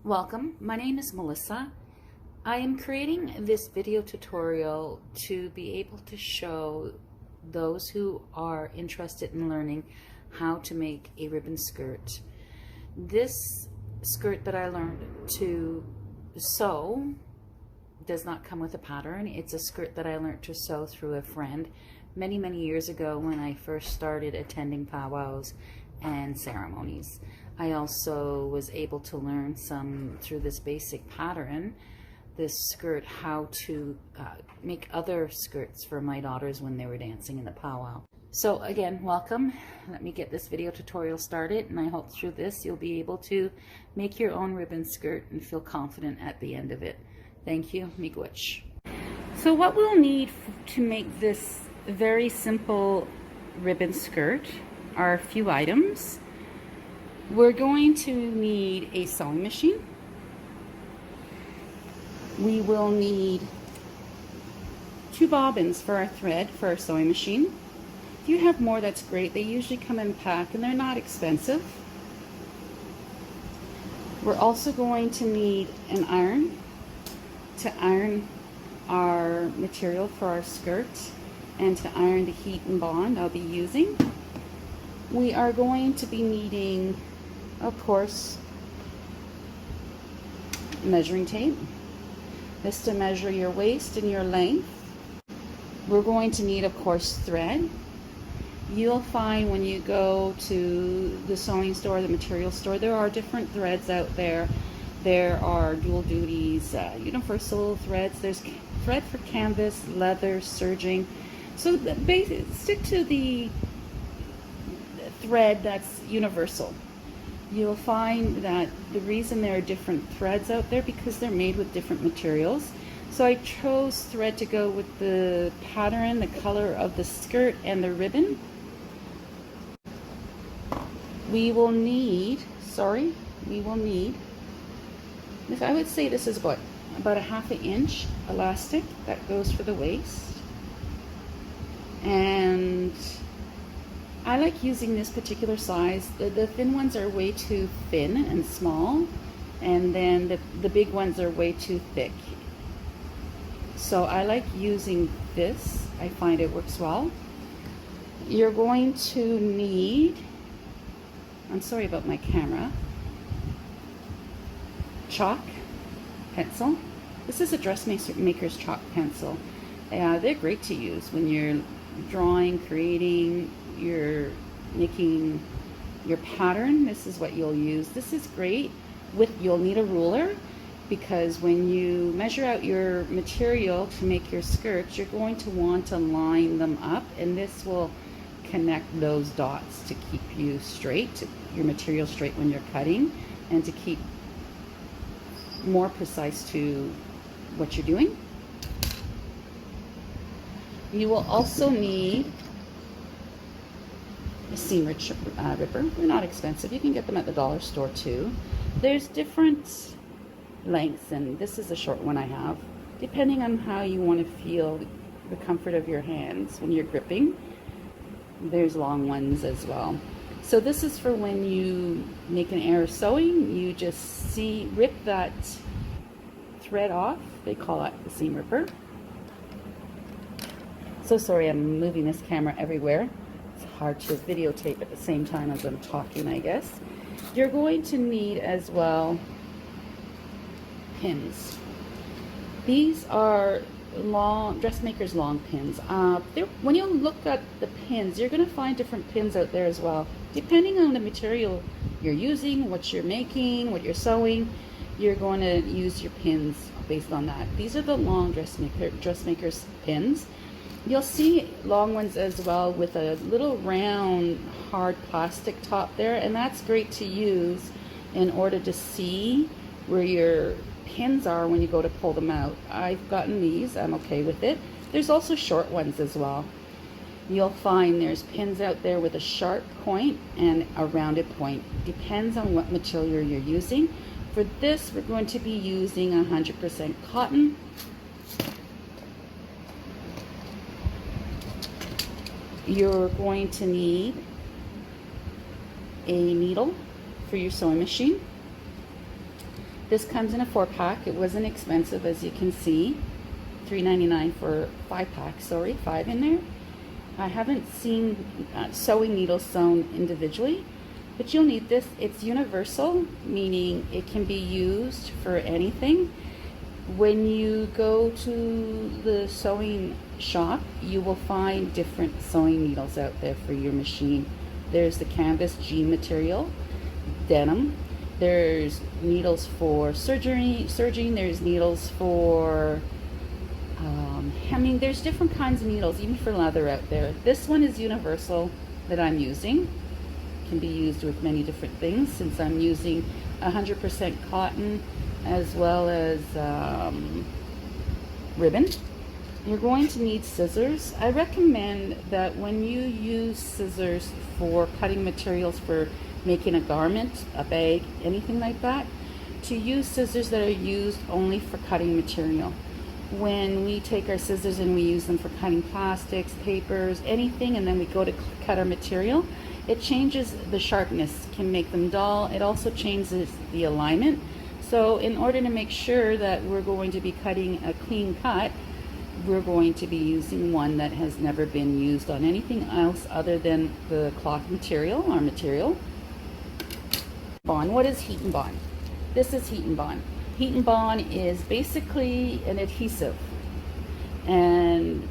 Welcome, my name is Melissa. I am creating this video tutorial to be able to show those who are interested in learning how to make a ribbon skirt. This skirt that I learned to sew does not come with a pattern. It's a skirt that I learned to sew through a friend many years ago when I first started attending powwows and ceremonies. I also was able to learn some through this basic pattern, this skirt, how to make other skirts for my daughters when they were dancing in the powwow. So again, welcome. Let me get this video tutorial started, and I hope through this you'll be able to make your own ribbon skirt and feel confident at the end of it. Thank you. Miigwech. So what we'll need to make this very simple ribbon skirt are a few items. We're going to need a sewing machine. We will need 2 bobbins for our thread for our sewing machine. If you have more, that's great. They usually come in pack and they're not expensive. We're also going to need an iron to iron our material for our skirt and to iron the heat and bond I'll be using. We are going to be needing, of course, measuring tape. This to measure your waist and your length. We're going to need, of course, thread. You'll find when you go to the sewing store, the material store, there are different threads out there. There are dual duties, universal threads. There's thread for canvas, leather, serging. So stick to the thread that's universal. You'll find that the reason there are different threads out there because they're made with different materials. So I chose thread to go with the pattern, the color of the skirt and the ribbon. We will need, if I would say this is about a ½ inch elastic that goes for the waist. And I like using this particular size. The thin ones are way too thin and small, and then the big ones are way too thick. So I like using this. I find it works well. You're going to need, I'm sorry about my camera, chalk pencil. This is a dressmaker's chalk pencil. They're great to use when you're drawing, creating, you're making your pattern. This is what you'll use. This is great you'll need a ruler, because when you measure out your material to make your skirts, you're going to want to line them up, and this will connect those dots to keep you straight, your material straight when you're cutting, and to keep more precise to what you're doing. You will also need a seam ripper. They're not expensive. You can get them at the dollar store too. There's different lengths, and this is a short one I have, depending on how you want to feel the comfort of your hands when you're gripping. There's long ones as well. So this is for when you make an error sewing. You just rip that thread off. They call it the seam ripper. So sorry, I'm moving this camera everywhere. It's hard to videotape at the same time as I'm talking, I guess. You're going to need as well pins. These are dressmaker's long pins. When you look at the pins, you're going to find different pins out there as well. Depending on the material you're using, what you're making, what you're sewing, you're going to use your pins based on that. These are the long dressmaker's pins. You'll see long ones as well with a little round hard plastic top there, and that's great to use in order to see where your pins are when you go to pull them out. I've gotten these, I'm okay with it. There's also short ones as well. You'll find there's pins out there with a sharp point and a rounded point. Depends on what material you're using. For this, we're going to be using 100% cotton. You're going to need a needle for your sewing machine. This comes in a 4-pack. It wasn't expensive, as you can see. $3.99 for 5-pack. Sorry, 5 in there. I haven't seen sewing needles sewn individually, but you'll need this. It's universal, meaning it can be used for anything. When you go to the sewing shop, you will find different sewing needles out there for your machine. There's the canvas G material, denim. There's needles for serging. There's needles for hemming. There's different kinds of needles, even for leather out there. This one is universal that I'm using. Can be used with many different things, since I'm using 100% cotton as well as ribbon. You're going to need scissors. I recommend that when you use scissors for cutting materials for making a garment, a bag, anything like that, to use scissors that are used only for cutting material. When we take our scissors and we use them for cutting plastics, papers, anything, and then we go to cut our material, it changes the sharpness, can make them dull. It also changes the alignment. So in order to make sure that we're going to be cutting a clean cut, we're going to be using one that has never been used on anything else other than the cloth material, our material. Bond. What is Heat and Bond? This is Heat and Bond. Heat and Bond is basically an adhesive, and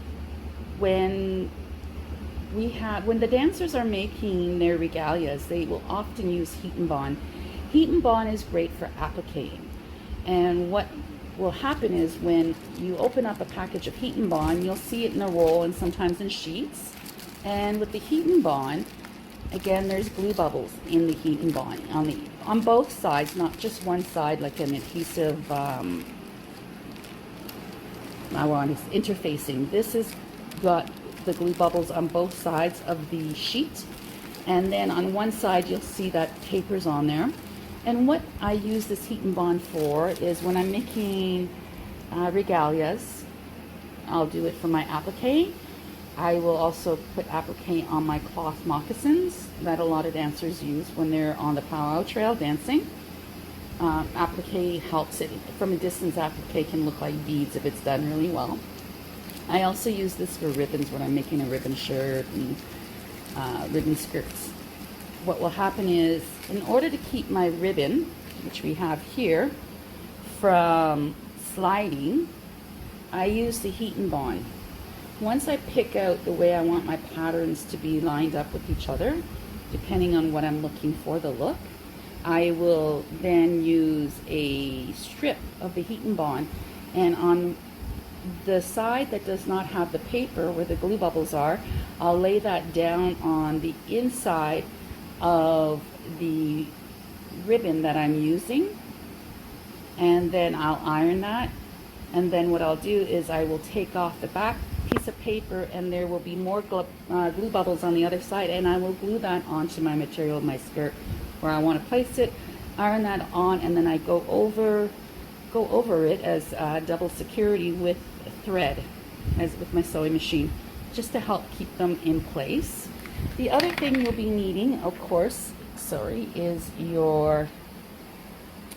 when the dancers are making their regalias, they will often use Heat and Bond. Heat and Bond is great for appliquing, and what will happen is when you open up a package of Heat and Bond, you'll see it in a roll and sometimes in sheets. And with the Heat and Bond, again, there's glue bubbles in the Heat and Bond on both sides, not just one side like an adhesive interfacing. This has got the glue bubbles on both sides of the sheet, and then on one side you'll see that tapers on there. And what I use this Heat and Bond for is when I'm making regalias, I'll do it for my applique. I will also put applique on my cloth moccasins that a lot of dancers use when they're on the powwow trail dancing. Applique helps it. From a distance, applique can look like beads if it's done really well. I also use this for ribbons when I'm making a ribbon shirt and ribbon skirts. What will happen is, in order to keep my ribbon, which we have here, from sliding, I use the Heat and Bond. Once I pick out the way I want my patterns to be lined up with each other, depending on what I'm looking for, the look, I will then use a strip of the Heat and Bond, and on the side that does not have the paper where the glue bubbles are, I'll lay that down on the inside of the ribbon that I'm using, and then I'll iron that. And then what I'll do is I will take off the back piece of paper, and there will be more glue bubbles on the other side, and I will glue that onto my material of my skirt where I want to place it, iron that on, and then I go over it as double security with thread, as with my sewing machine, just to help keep them in place. The other thing you'll be needing, of course, is your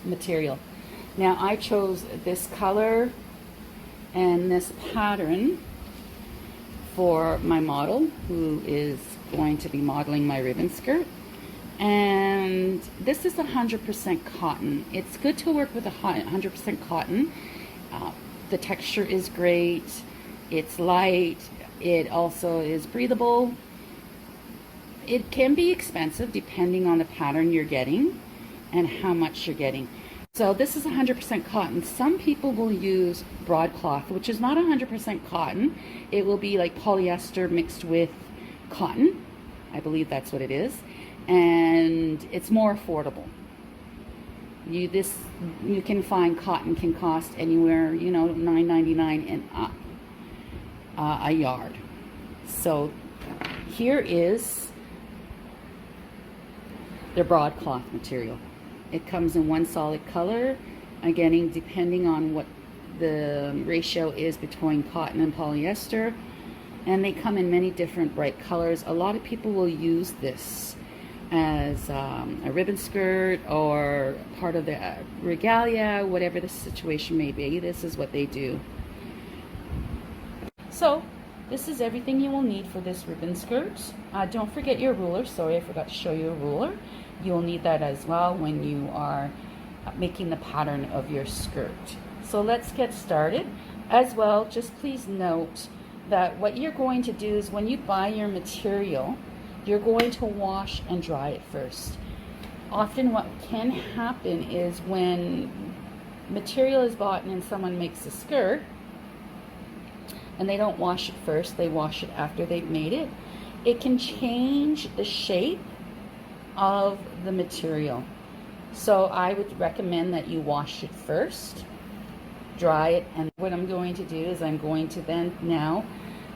material. Now I chose this color and this pattern for my model, who is going to be modeling my ribbon skirt. And this is 100% cotton. It's good to work with 100% cotton. The texture is great. It's light. It also is breathable. It can be expensive depending on the pattern you're getting and how much you're getting. So this is 100% cotton. Some people will use broadcloth, which is not 100% cotton. It will be like polyester mixed with cotton. I believe that's what it is. And it's more affordable. You can find cotton can cost anywhere, $9.99 and up a yard. So here is the broadcloth material. It comes in one solid color, again, depending on what the ratio is between cotton and polyester, and they come in many different bright colors. A lot of people will use this as a ribbon skirt or part of the regalia, whatever the situation may be. This is what they do. So this is everything you will need for this ribbon skirt. Don't forget your ruler. Sorry, I forgot to show you a ruler. You'll need that as well when you are making the pattern of your skirt. So let's get started. As well, just please note that what you're going to do is when you buy your material, you're going to wash and dry it first. Often what can happen is when material is bought and someone makes a skirt and they don't wash it first, they wash it after they've made it, it can change the shape of the material. So I would recommend that you wash it first, dry it, and what I'm going to do is I'm going to then now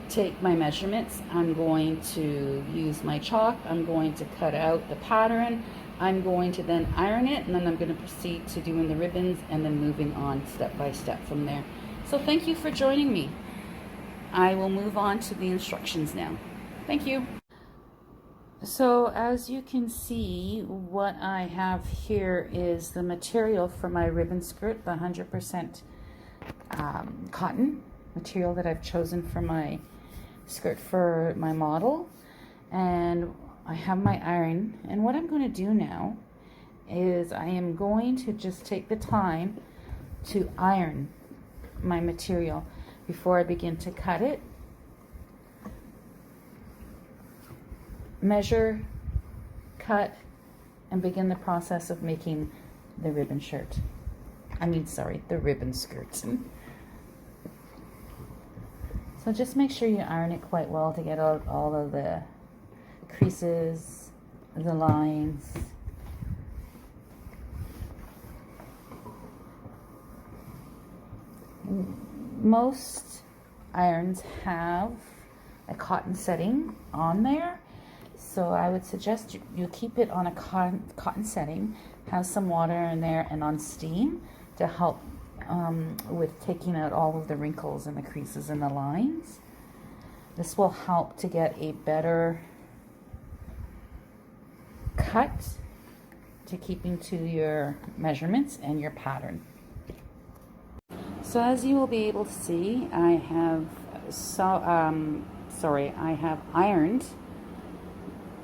take my measurements. I'm going to use my chalk. I'm going to cut out the pattern. I'm going to then iron it, and then I'm going to proceed to doing the ribbons and then moving on step by step from there. So thank you for joining me. I will move on to the instructions now. Thank you. So as you can see, what I have here is the material for my ribbon skirt, the 100% cotton material that I've chosen for my skirt for my model. And I have my iron, and what I'm going to do now is I am going to just take the time to iron my material before I begin to cut it. Measure, cut, and begin the process of making the ribbon shirt. The ribbon skirt. So just make sure you iron it quite well to get out all of the creases, the lines. Most irons have a cotton setting on there, so I would suggest you keep it on a cotton setting, have some water in there and on steam to help with taking out all of the wrinkles and the creases and the lines. This will help to get a better cut to keeping to your measurements and your pattern. So as you will be able to see, I have ironed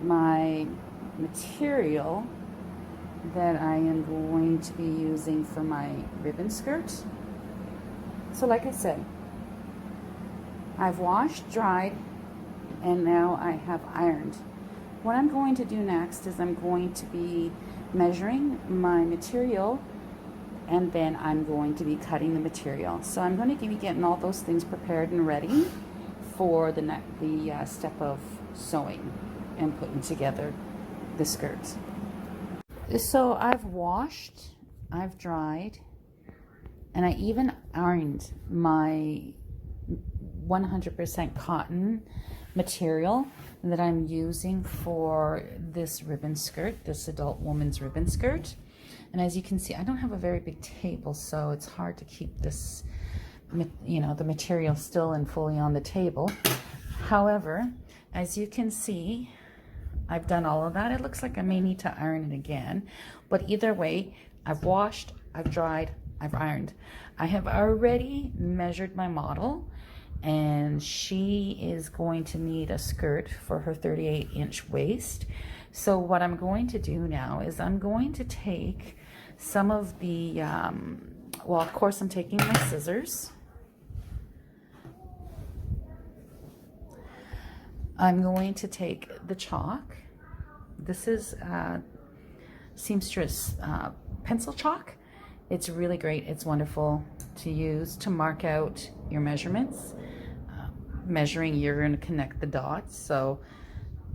my material that I am going to be using for my ribbon skirt. So like I said, I've washed, dried, and now I have ironed. What I'm going to do next is I'm going to be measuring my material, and then I'm going to be cutting the material. So I'm going to be getting all those things prepared and ready for the step of sewing and putting together the skirt. So I've washed, I've dried, and I even ironed my 100% cotton material that I'm using for this ribbon skirt, this adult woman's ribbon skirt. And as you can see, I don't have a very big table, so it's hard to keep this, the material still and fully on the table. However, as you can see, I've done all of that. It looks like I may need to iron it again, but either way, I've washed, I've dried, I've ironed. I have already measured my model, and she is going to need a skirt for her 38-inch waist. So what I'm going to do now is I'm going to take some of the, of course I'm taking my scissors. I'm going to take the chalk. This is Seamstress pencil chalk. It's really great. It's wonderful to use to mark out your measurements. Measuring, you're going to connect the dots, so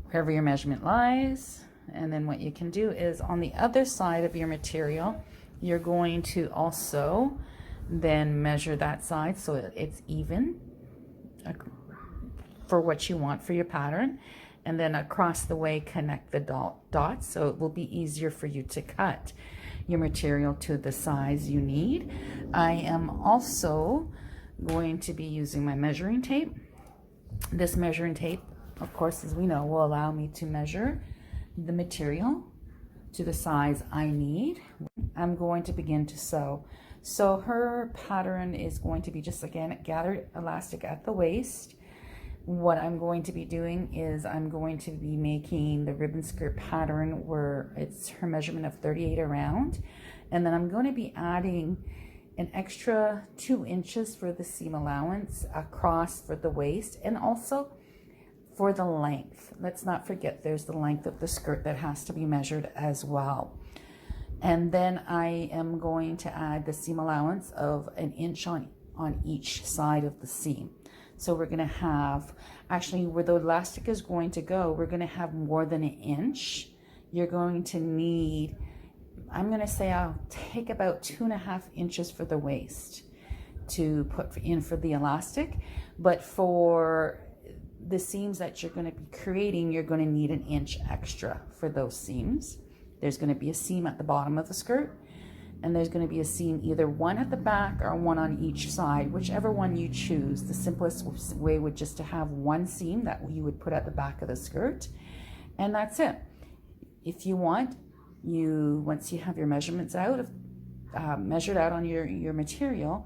wherever your measurement lies, and then what you can do is on the other side of your material, you're going to also then measure that side so it's even for what you want for your pattern, and then across the way connect the dots so it will be easier for you to cut your material to the size you need. I am also going to be using my measuring tape. This measuring tape, of course, as we know, will allow me to measure the material to the size I need, I'm going to begin to sew. So her pattern is going to be just, again, gathered elastic at the waist. What I'm going to be doing is I'm going to be making the ribbon skirt pattern where it's her measurement of 38 around. And then I'm going to be adding an extra 2 inches for the seam allowance across for the waist, and also for the length. Let's not forget there's the length of the skirt that has to be measured as well. And then I am going to add the seam allowance of 1 inch on each side of the seam. So we're going to have, actually where the elastic is going to go, we're going to have more than 1 inch. You're going to need, I'm going to say I'll take about 2.5 inches for the waist to put in for the elastic. But for the seams that you're going to be creating, you're going to need 1 inch extra for those seams. There's going to be a seam at the bottom of the skirt, and there's going to be a seam either one at the back or one on each side, whichever one you choose. The simplest way would just to have 1 seam that you would put at the back of the skirt, and that's it. If you want, once you have your measurements out, measured out on your material,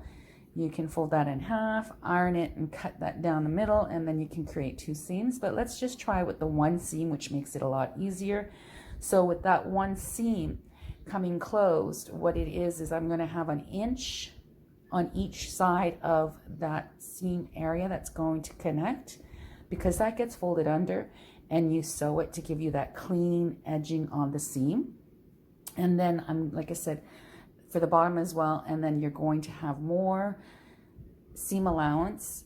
you can fold that in half, iron it, and cut that down the middle, and then you can create 2 seams. But let's just try with the 1 seam, which makes it a lot easier. So with that 1 seam coming closed, what it is I'm going to have 1 inch on each side of that seam area that's going to connect, because that gets folded under, and you sew it to give you that clean edging on the seam. And then like I said, for the bottom as well, and then you're going to have more seam allowance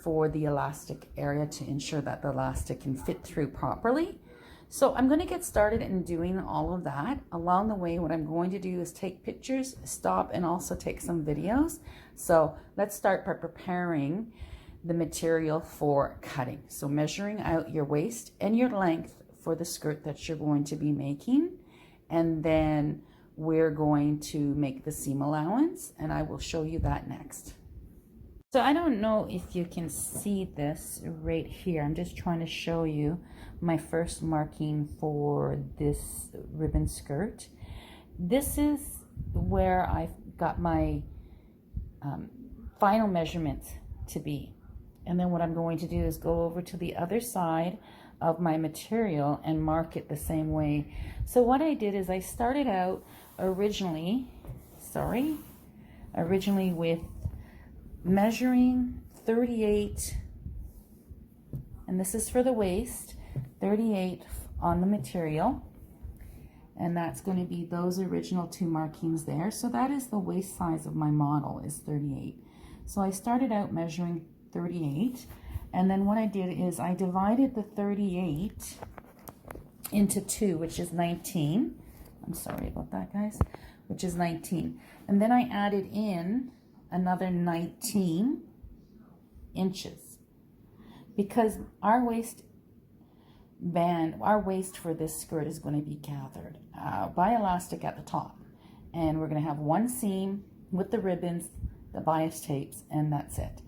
for the elastic area to ensure that the elastic can fit through properly. So I'm going to get started in doing all of that. Along the way, what I'm going to do is take pictures, stop, and also take some videos. So let's start by preparing the material for cutting. So measuring out your waist and your length for the skirt that you're going to be making, and then we're going to make the seam allowance, and I will show you that next. So I don't know if you can see this right here. I'm just trying to show you my first marking for this ribbon skirt. This is where I've got my final measurements to be. And then what I'm going to do is go over to the other side of my material and mark it the same way. So what I did is I started out originally with measuring 38, and this is for the waist, 38 on the material, and that's going to be those original 2 markings there. So that is the waist size of my model, is 38. So I started out measuring 38, and then what I did is I divided the 38 into 2, which is 19. I'm sorry about that, guys, which is 19. And then I added in another 19 inches, because our waist for this skirt is going to be gathered by elastic at the top, and we're going to have 1 seam with the ribbons, the bias tapes, and that's it.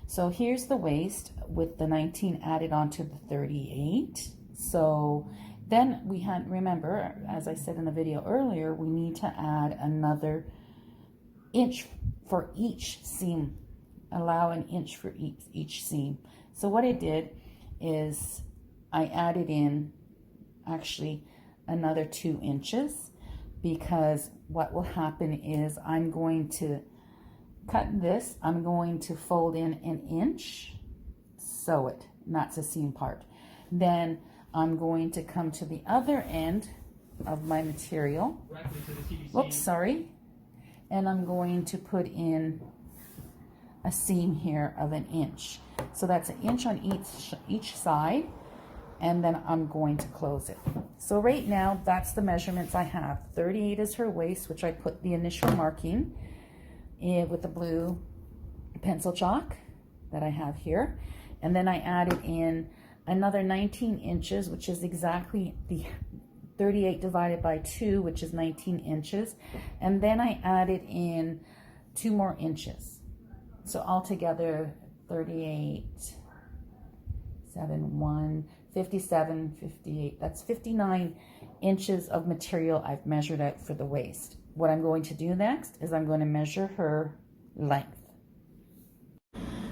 So here's the waist with the 19 added onto the 38. So then we had, remember, as I said in the video earlier, we need to add another inch for each seam. Allow 1 inch for each seam. So what I did is I added in actually another 2 inches, because what will happen is I'm going to cut this, I'm going to fold in 1 inch, sew it, and that's the seam part. Then I'm going to come to the other end of my material, and I'm going to put in a seam here of 1 inch. So that's 1 inch on each side, and then I'm going to close it. So right now, that's the measurements I have. 38 is her waist, which I put the initial marking in with the blue pencil chalk that I have here. And then I added in another 19 inches, which is exactly the 38 divided by 2, which is 19 inches. And then I added in 2 more inches. So altogether, 38, 7, 1, 57, 58, that's 59 inches of material I've measured out for the waist. What I'm going to do next is I'm going to measure her length.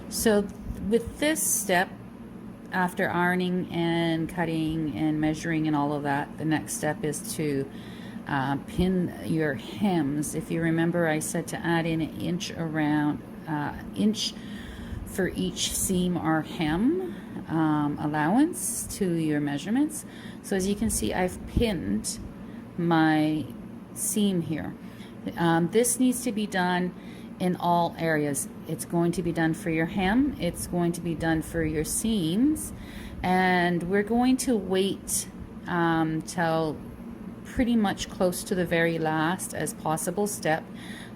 So with this step, after ironing and cutting and measuring and all of that, the next step is to pin your hems. If you remember, I said to add in an inch around, inch for each seam or hem allowance to your measurements. So as you can see, I've pinned my seam here. This needs to be done in all areas. It's going to be done for your hem, it's going to be done for your seams, and we're going to wait till pretty much close to the very last as possible step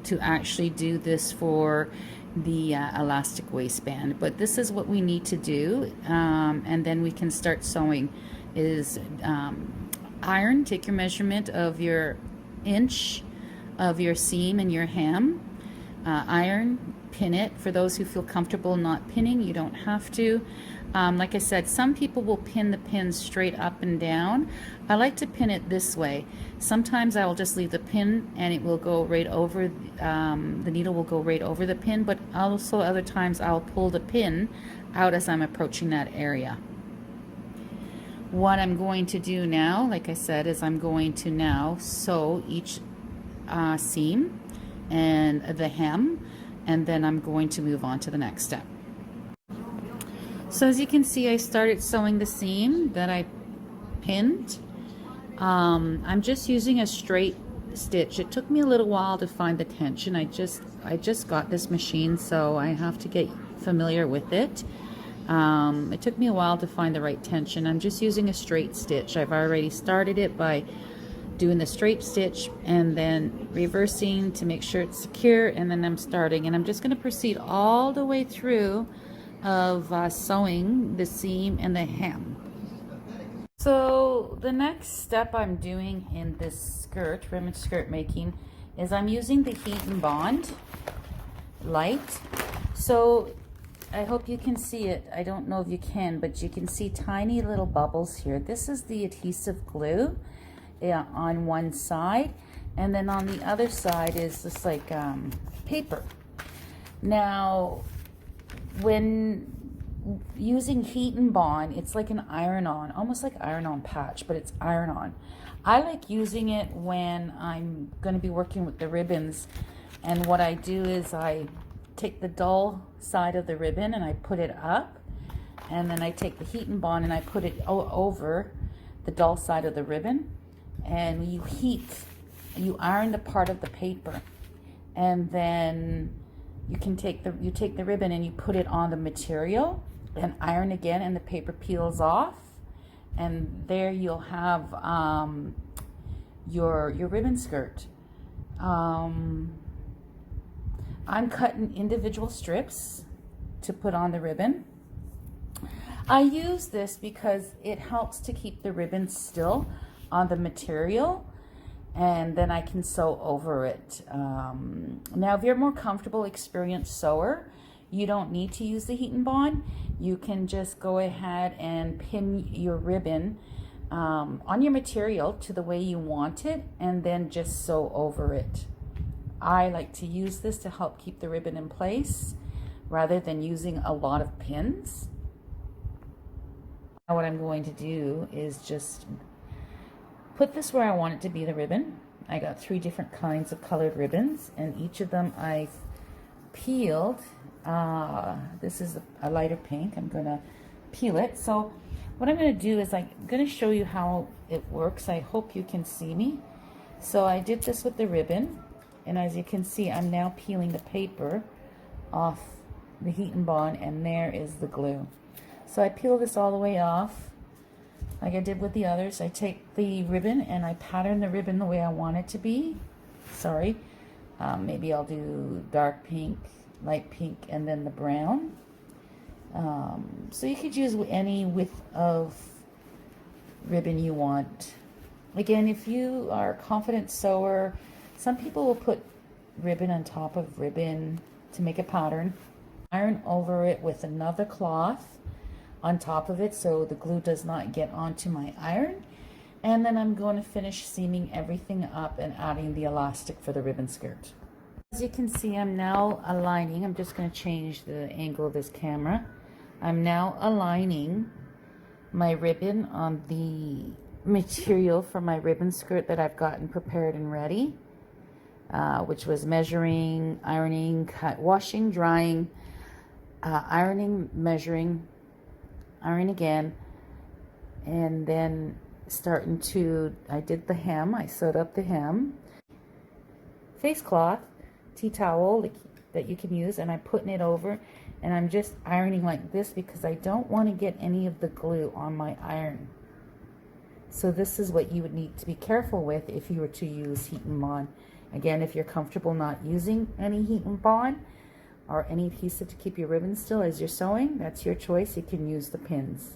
to actually do this for the elastic waistband. But this is what we need to do, and then we can start sewing. Is iron, take your measurement of your inch of your seam and your hem, iron, pin it. For those who feel comfortable not pinning, you don't have to. Like I said, some people will pin the pin straight up and down. I like to pin it this way. Sometimes I will just leave the pin and it will go right over, the needle will go right over the pin, but also other times I'll pull the pin out as I'm approaching that area. What I'm going to do now, like I said, is I'm going to now sew each seam and the hem, and then I'm going to move on to the next step. So as you can see, I started sewing the seam that I pinned. I'm just using a straight stitch. It took me a little while to find the tension. I just got this machine, so I have to get familiar with it. It took me a while to find the right tension. I'm just using a straight stitch. I've already started it by doing the straight stitch and then reversing to make sure it's secure, and then I'm starting, and I'm just going to proceed all the way through of sewing the seam and the hem. So the next step I'm doing in this skirt, ribbon skirt making, is I'm using the Heat and Bond light. So I hope you can see it. I don't know if you can, but you can see tiny little bubbles here. This is the adhesive glue on one side, and then on the other side is just like paper. Now, when using Heat and Bond, it's like an iron-on, almost like iron-on patch, but it's iron-on. I like using it when I'm going to be working with the ribbons, and what I do is I take the dull side of the ribbon and I put it up, and then I take the Heat and Bond and I put it over the dull side of the ribbon, and you iron the part of the paper, and then you take the ribbon and you put it on the material and iron again, and the paper peels off, and there you'll have your ribbon skirt. I'm cutting individual strips to put on the ribbon. I use this because it helps to keep the ribbon still on the material, and then I can sew over it. Now, if you're a more comfortable, experienced sewer, you don't need to use the Heat and Bond. You can just go ahead and pin your ribbon on your material to the way you want it, and then just sew over it. I like to use this to help keep the ribbon in place rather than using a lot of pins. Now what I'm going to do is just put this where I want it to be, the ribbon. I got 3 different kinds of colored ribbons, and each of them I've peeled. This is a lighter pink. I'm going to peel it. So what I'm going to do is I'm going to show you how it works. I hope you can see me. So I did this with the ribbon, and as you can see, I'm now peeling the paper off the Heat and Bond, and there is the glue. So I peel this all the way off like I did with the others. I take the ribbon and I pattern the ribbon the way I want it to be. Sorry, maybe I'll do dark pink, light pink, and then the brown. So you could use any width of ribbon you want. Again, if you are a confident sewer, some people will put ribbon on top of ribbon to make a pattern. Iron over it with another cloth on top of it so the glue does not get onto my iron. And then I'm going to finish seaming everything up and adding the elastic for the ribbon skirt. As you can see, I'm now aligning. I'm just going to change the angle of this camera. I'm now aligning my ribbon on the material for my ribbon skirt that I've gotten prepared and ready, which was measuring, ironing, washing, drying, ironing, measuring, iron again, and then I did the hem. I sewed up the hem, face cloth, tea towel that you can use, and I'm putting it over, and I'm just ironing like this because I don't want to get any of the glue on my iron. So this is what you would need to be careful with if you were to use Heat and Bond. Again, if you're comfortable not using any Heat and Bond or any adhesive to keep your ribbon still as you're sewing, that's your choice. You can use the pins.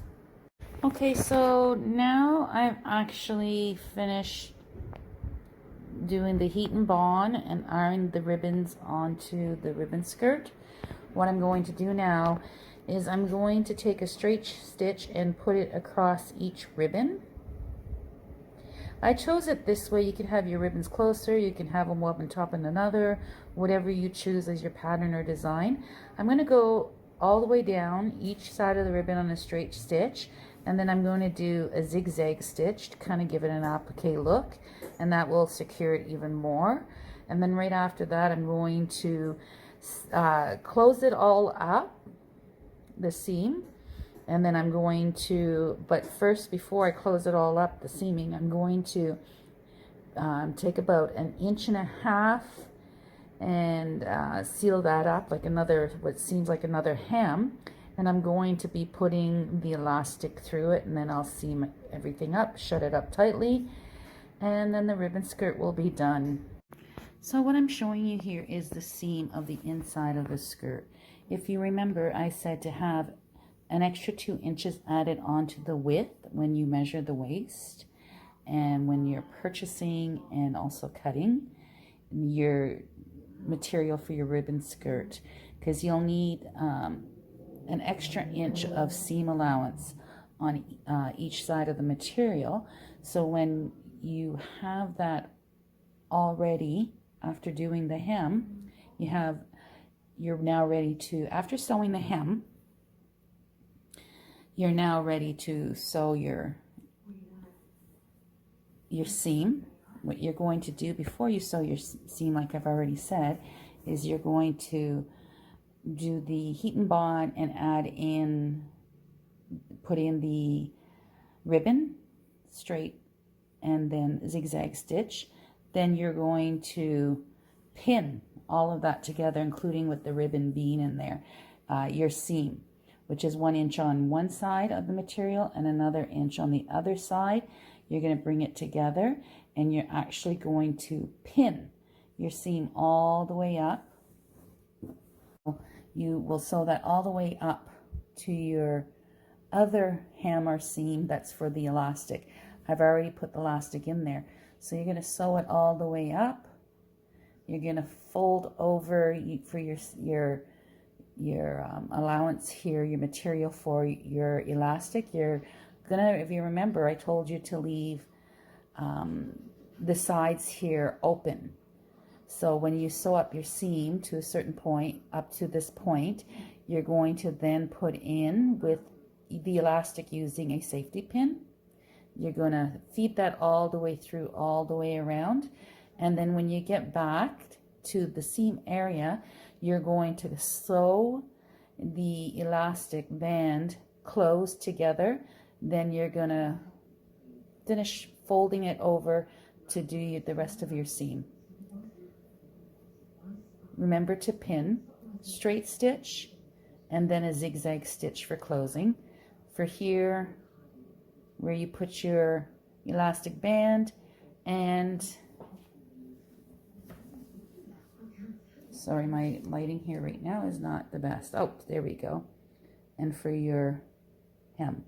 Okay, so now I've actually finished doing the Heat and Bond and ironed the ribbons onto the ribbon skirt. What I'm going to do now is I'm going to take a straight stitch and put it across each ribbon. I chose it this way. You can have your ribbons closer, you can have them one on top of another, whatever you choose as your pattern or design. I'm going to go all the way down each side of the ribbon on a straight stitch, and then I'm going to do a zigzag stitch to kind of give it an applique look, and that will secure it even more. And then right after that, I'm going to close it all up, the seam, and then I'm going to, but first, before I close it all up, the seaming, I'm going to take about 1.5 inches and seal that up like another, what seems like another hem, and I'm going to be putting the elastic through it, and then I'll seam everything up, shut it up tightly, and then the ribbon skirt will be done. So what I'm showing you here is the seam of the inside of the skirt. If you remember, I said to have an extra 2 inches added onto the width when you measure the waist and when you're purchasing and also cutting your material for your ribbon skirt, because you'll need an extra inch of seam allowance on each side of the material. So when you have that already, after doing the hem, you're now ready to, after sewing the hem, you're now ready to sew your seam. What you're going to do before you sew your seam, like I've already said, is you're going to do the Heat and Bond and put in the ribbon straight and then zigzag stitch. Then you're going to pin all of that together, including with the ribbon being in there, your seam, which is 1 inch on one side of the material and another inch on the other side. You're going to bring it together, and you're actually going to pin your seam all the way up. You will sew that all the way up to your other hem or seam that's for the elastic. I've already put the elastic in there. So you're going to sew it all the way up. You're going to fold over for your allowance here, your material for your elastic. You're gonna, if you remember, I told you to leave the sides here open. So when you sew up your seam to a certain point, up to this point, you're going to then put in with the elastic using a safety pin. You're going to feed that all the way through, all the way around. And then when you get back to the seam area, you're going to sew the elastic band closed together. Then you're going to finish folding it over to do the rest of your seam. Remember to pin, straight stitch, and then a zigzag stitch for closing. For here, where you put your elastic band, and sorry, my lighting here right now is not the best. Oh, there we go. And for your hem.